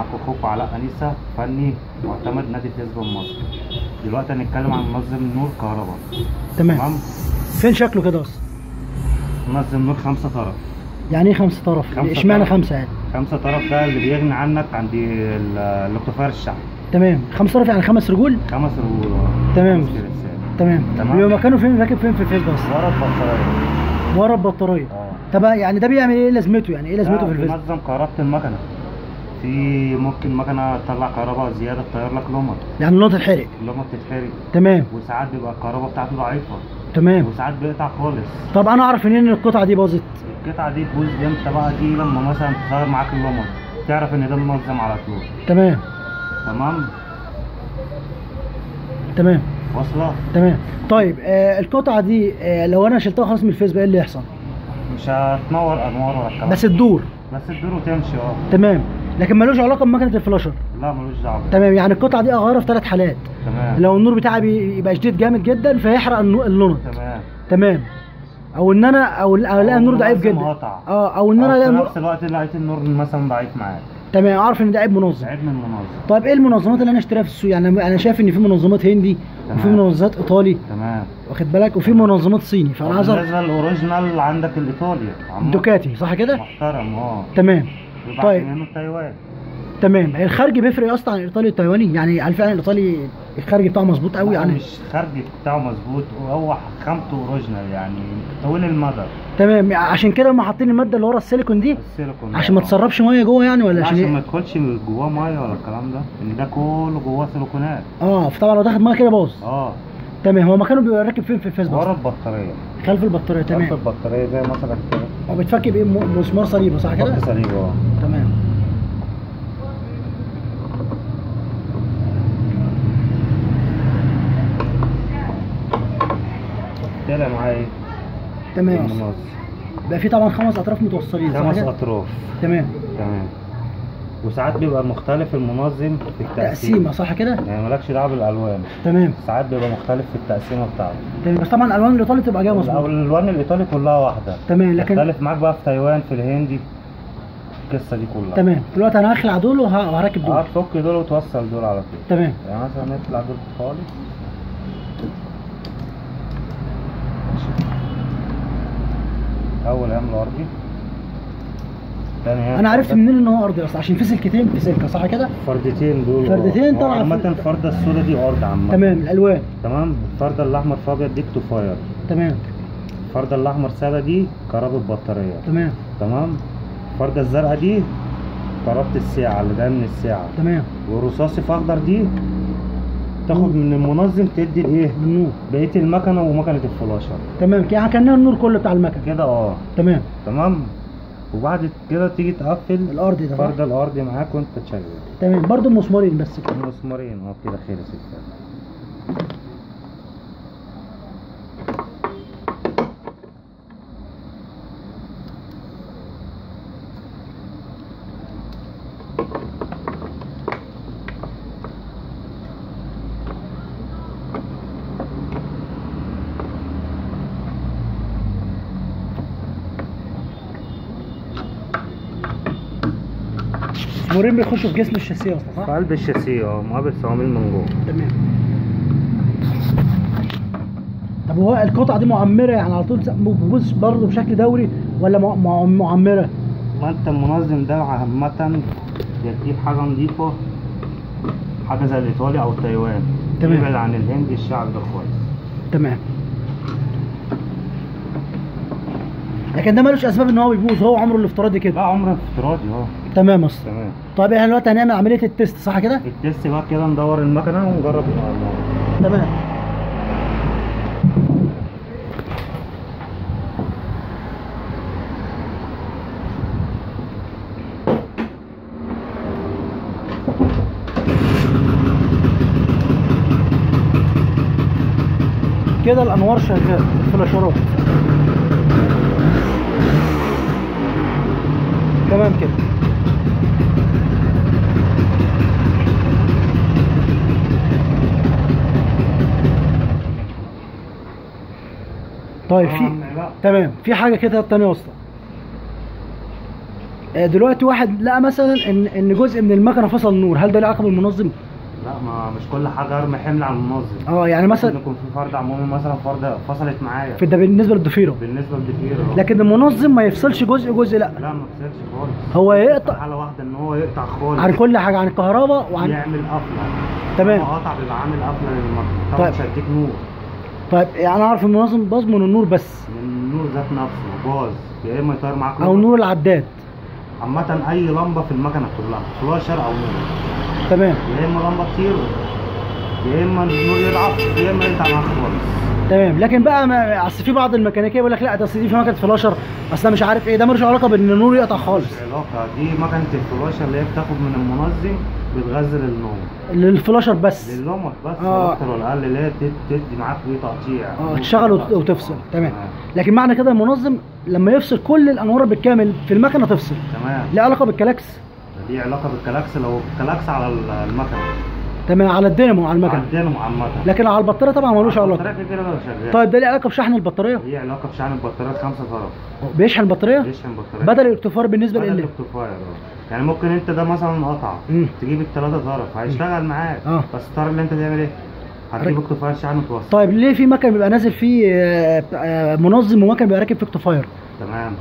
معاكم اخوكم علاء انيسه، فني معتمد نادي فيسبا مصر. دلوقتي هنتكلم عن منظم نور كهرباء. تمام. فين شكله كده اصلا؟ منظم نور 5 طرف. يعني ايه 5 طرف؟ اشمعنى 5 يعني؟ 5 طرف ده اللي بيغني عنك عند الاكتفار الشعبي. تمام. 5 طرف يعني 5 رجول؟ 5 رجول. تمام تمام. بيبقى مكانه فين؟ راكب فين في الفيسبا اصلا؟ ورا البطاريه. ورا البطاريه. طب يعني ده بيعمل ايه؟ لازمته يعني ايه لازمته في الفيسبا؟ بينظم كهرباء المكنه. في ممكن مكنه تطلع كهرباء زياده تطير لك لمبه، يعني اللمبه تتحرق. اللمبه بتتحرق. تمام. وساعات بيبقى الكهرباء بتاعته ضعيفه. تمام. وساعات بيقطع خالص. طب انا اعرف منين ان القطعه دي باظت؟ القطعه دي تبوظ امتى بقى؟ دي لما مثلا تغير معاك اللمبه تعرف ان ده منظم على طول. تمام تمام. واصله؟ تمام. طيب القطعه دي لو انا شلتها خلاص من الفيسبا ايه اللي يحصل؟ مش هتنور انوار ولا الكلام بس تدور وتمشي. تمام. لكن ملوش علاقه بمكنه الفلاشر؟ لا ملوش دعوه. تمام. يعني القطعه دي اغيرها في 3 حالات. تمام. لو النور بتاعي بيبقى شديد جامد جدا فيحرق اللون. تمام. او ان انا الاقي النور ضعيف جدا. او ان انا الاقي في نفس الوقت لقيت النور مثلا ضعيف معاك. تمام. اعرف ان ده عيب منظم. عيب من المنظم. طيب ايه المنظمات اللي انا اشتريها في السوق؟ يعني انا شايف ان في منظمات هندي. تمام. وفي منظمات ايطالي. تمام. واخد بالك؟ وفي منظمات صيني. فانا عايز بالنسبه للاوريجينال عندك الايطالي دوكاتي صح كده؟ محترم. تمام. طيب منه تايوان. تمام. الخارج بيفرق اصلا عن الايطالي والتايواني؟ يعني هل فعلا الايطالي الخارج بتاعه مظبوط قوي؟ يعني مش الخارج بتاعه مظبوط، هو خامته اوريجينال يعني طويل المدى. تمام. عشان كده هم حاطين الماده اللي ورا السيليكون دي؟ السيليكون عشان ما تسربش ميه جوه يعني ولا عشان ما يدخلش جواه ميه ولا الكلام ده، ان ده كله جواه سيليكونات. فطبعا لو دخلت ميه كده باظ. تمام. هو مكانه بيبقى راكب فين في الفيسبا؟ ورا البطاريه. خلف البطاريه. تمام. خلف البطاريه زي مثلا كده. هو بيتفك بايه؟ مسمار صليبه صح كده؟ صليبه. تمام. طلع معايا ايه؟ تمام. بقى في طبعا 5 اطراف متوصلين صح كده؟ 5 اطراف. تمام. وساعات بيبقى مختلف المنظم في التقسيمه صح كده؟ يعني مالكش دعوه بالالوان. تمام. ساعات بيبقى مختلف في التقسيمه بتاعته. تمام. بس طبعا الالوان الايطالي تبقى جايه مظبوطه. الالوان الايطالي كلها واحده. تمام. لكن مختلف معاك بقى في تايوان في الهندي القصه دي كلها. تمام. دلوقتي انا هخلع دول وهركب دول. هتفك دول وتوصل دول على طول. تمام. يعني مثلا نطلع دول خالص. اول عامل ارضي. انا عرفت منين ان هو ارضي اصلا؟ عشان في سلكتين في سلكه صح كده؟ فردتين دول. فردتين طبعا. عامة الفرده السودا دي ارض عامة. تمام. الالوان. تمام. الفرده الاحمر في ابيض دي اكتوفاير. تمام. الفرده الاحمر ساده دي كهرباء بطاريه. تمام. الفرده الزرقاء دي كهرباء الساعه اللي جايه من الساعه. تمام. والرصاصي في اخضر دي تاخد من المنظم تدي الايه؟ النور. بقيه المكنه ومكنه الفلاشر. تمام. يعني كانها النور كله بتاع المكنه كده. تمام. وبعد كده تيجي تقفل الارضي ده الفرده الارضي معاك وانت تشغل. تمام. برضو مسمارين بس كده؟ مسمارين. كده خلص الكلام. المسمارين بيخشوا في جسم الشاسيه اصلا صح؟ في قلب الشاسيه مقابل صواميل من جوه. تمام. طب هو القطعه دي معمره يعني على طول بتبوظ برضه بشكل دوري ولا معمره؟ ما انت المنظم ده عامة يديك حاجة نظيفة، حاجة زي الإيطالي أو التايوان. تمام. يبعد عن الهندي الشعب ده كويس. تمام. لكن ده ملوش أسباب إن هو بيبوظ، هو عمره الافتراضي كده؟ لا عمره افتراضي. تمام اصلا. تمام. طيب احنا دلوقتي هنعمل عملية التست صح كده؟ التست بقى كده ندور المكنة ونجرب الأنوار. تمام. كده الانوار شغاله الفلاشرات. تمام كده. طيب في تمام في حاجه كده تانية اصلا دلوقتي واحد لقى مثلا ان جزء من المكنه فصل نور، هل ده له علاقه بالمنظم؟ لا، ما مش كل حاجه ارمي حمل على المنظم. يعني مثلا ممكن يكون في فرد عمومي مثلا فرده فصلت معايا ده بالنسبه للضفيره. بالنسبه للضفيره. لكن المنظم ما يفصلش جزء لا ما يفصلش خالص. هو يقطع حاله واحده ان هو يقطع خالص عن كل حاجه، عن الكهرباء وعن يعمل قفله. تمام. هو قطع بيبقى عامل قفله للمكنه، طبعا مش هيديك نور. طيب يعني انا اعرف المنظم باظ من النور بس، من النور ذات نفسه باظ، يا اما يطير معاك او نور العداد. عامة أي لمبة في المكنة كلها فلاشر أو نور. تمام. يا إما لمبة تطير، يا إما النور يضعف، يا إما يقطع معاك خالص. تمام. لكن بقى اصل في بعض الميكانيكيه يقول لك لا ده اصل دي في مكنه فلاشر، اصل مش عارف ايه، ده ملوش علاقه بان النور يقطع خالص. مش علاقة، دي مكنة الفلاشر اللي هي بتاخد من المنظم بتغذي للنوم. للفلاشر بس. لللمبة بس أكتر ولا أقل، اللي هي تدي معاك فيه تقطيع. تشتغل وتفصل. تمام. لكن معنى كده المنظم لما يفصل كل الانوار بالكامل في المكنه تفصل. تمام. ليه علاقه بالكلاكس؟ دي علاقة بالكلاكس، لو الكلاكس على المكنة. تمام، على الدينامو على المكنه. على الدينامو على المكنه. لكن على البطاريه طبعا ملوش علاقه. البطاريه كده شغال. طيب ده ليه علاقه بشحن البطاريه؟ ليه علاقه بشحن البطاريه 5 طرف. بيشحن البطاريه؟ بيشحن البطاريه بدل الاكتفار بالنسبه بدل الاكتفاير. يعني ممكن انت ده مثلا قطع تجيب الثلاثه طرف هيشتغل معاك. بس الطرف اللي انت تعمل ايه؟ هتجيب اكتفاير شحن وتوصل. طيب ليه في مكن بيبقى نازل فيه منظم ومكن بيبقى راكب فيه اكتفاير؟ تمام.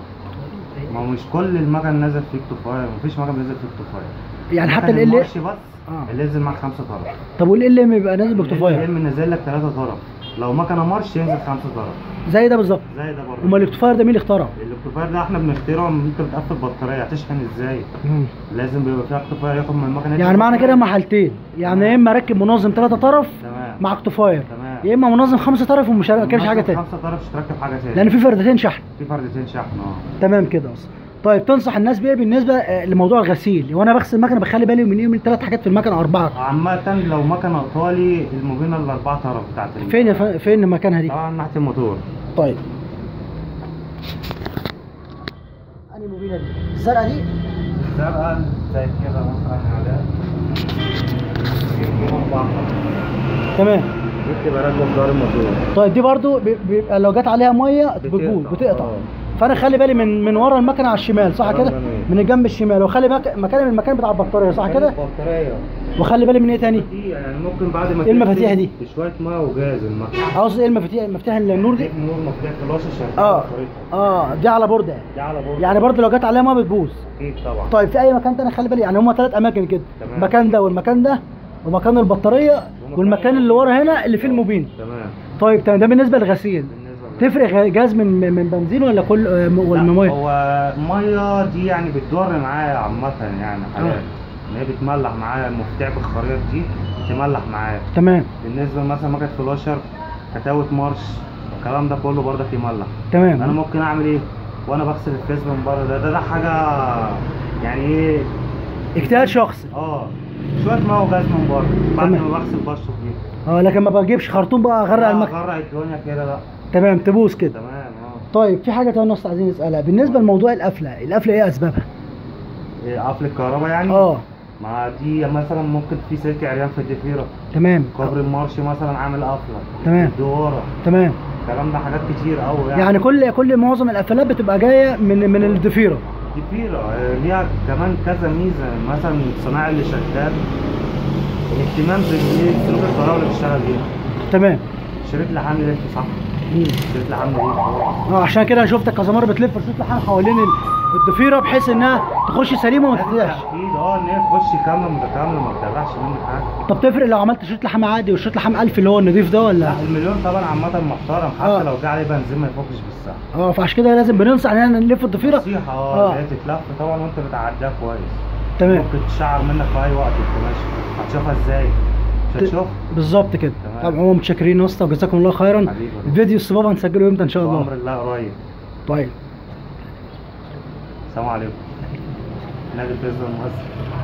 ما هو مش كل المكن نازل فيه اكتفاير، مفيش مكن بينزل فيه اكتفاير. يعني حتى ال بس اللي نزل معاك 5 طرف. طب والال ام بيبقى نازل باكتفاير؟ ال ام نازل لك 3 طرف، لو مكنه مارش ينزل 5 طرف. زي ده بالظبط. زي ده برضه. امال الاكتفاير ده مين اللي اخترعه؟ الاكتفاير ده احنا بنخترعه. انت بتقفل بطاريه هتشحن ازاي؟ لازم بيبقى فيها اكتفاير ياخد من المكنه. يعني معنى كده هما حالتين، يعني يا اما اركب منظم 3 طرف مع اكتفاير، يا اما منظم 5 طرف ومش هركبش حاجه تاني. 5 طرف مش هتركب حاجه تاني، لان في فردتين شحن. تمام كده اصلا. طيب تنصح الناس بايه بالنسبه لموضوع الغسيل؟ وانا بغسل المكنه بخلي بالي من ايه؟ من 3 حاجات في المكنه 4. عامه لو مكنه ايطالي الموبينه ال4 طرف بتاعت فين مكانها دي؟ طبعا ناحيه الموتور. طيب انهي موبينه دي؟ الزرقاء دي؟ الزرقاء زي كده مثلا عليها. تمام. دي بتبقى راكبه في دار الموتور. طيب دي برضو بيبقى لو جت عليها ميه بتقطع. فانا خلي بالي من ورا المكنه على الشمال، صح كده؟ من الجنب الشمال، وخلي مكان من المكان بتاع البطاريه، صح كده؟ البطاريه. وخلي بالي من ايه تاني؟ يعني ممكن بعد ما ايه المفاتيح دي؟ بشويه ميه وجاز المكنه. عاوز ايه المفاتيح؟ مفتاح النور دي؟ نور مفتاح فلاشه شغال. دي على بورده. دي على بورده. يعني برضه لو جت عليها ميه بتبوظ. اكيد طبعا. طيب في اي مكان تاني خلي بالي؟ يعني هم 3 اماكن كده. المكان ده والمكان ده ومكان البطاريه والمكان اللي ورا هنا اللي فيه الموبين. تمام. طيب تمام. ده بالنسبه للغسيل. تفرق جاز من بنزين ولا كل ولا ميه؟ هو الميه دي يعني بتضر معايا عامه، يعني حاليا ان هي بتملح معايا. المفتاح بالخريط دي تملح معايا. تمام. بالنسبه مثلا مكنه فلاشر كتاوت مارش الكلام ده كله برضه يملح. تمام. انا ممكن اعمل ايه وانا بغسل الفيس من بره؟ ده حاجه يعني ايه، اجتهاد شخصي. شويه ميه وجاز من بره بعد ما بغسل بشرب بيه. لكن ما بجيبش خرطوم بقى اغرق المكنه. اغرق الدنيا كده لا. تمام، تبوظ كده. تمام. طيب في حاجه تانية نص عايزين نسالها بالنسبه لموضوع القفله ايه اسبابها؟ قفل الكهرباء يعني؟ ما دي مثلا ممكن في سلك عريان في الضفيره. تمام. كوبري المارش مثلا عامل قفله. تمام. الدواره. تمام. الكلام ده حاجات كتير قوي يعني كل معظم القفلات بتبقى جايه من الضفيره. الضفيره ليها كمان كذا ميزه، مثلا الصناعي اللي شغال الاهتمام بسلوك الكهرباء اللي بيشتغل بيها. تمام. شريط لحام يلف صح؟ شريط لحام يلف. عشان كده انا شفتك كذا مره بتلف شريط لحام حوالين الضفيره بحيث انها تخش سليمه وما تتقطعش. اكيد ان هي تخش كامله متكامله ما بتقطعش منك حاجه. طب تفرق لو عملت شريط لحام عادي وشريط لحام 1000 اللي هو النضيف ده ولا؟ لا المليون طبعا عامه محترم، حتى لو جه عليه بنزين ما يفكش بالساعه. فعشان كده لازم بننصح ان احنا نلف الضفيره. نصيحه هي تتلف طبعا وانت بتعديها كويس. تمام. ممكن تشعر منك في اي وقت انت ماشي، هتشوفها ازاي؟ مش هتشوف بالظبط كده. طبعا هم متشكرين يا اسطى وجزاكم الله خيرا. حبيبي. الفيديو الصباب هنسجله امتى ان شاء الله؟ بأمر الله قريب. طيب السلام عليكم. نادي فيصل مصر.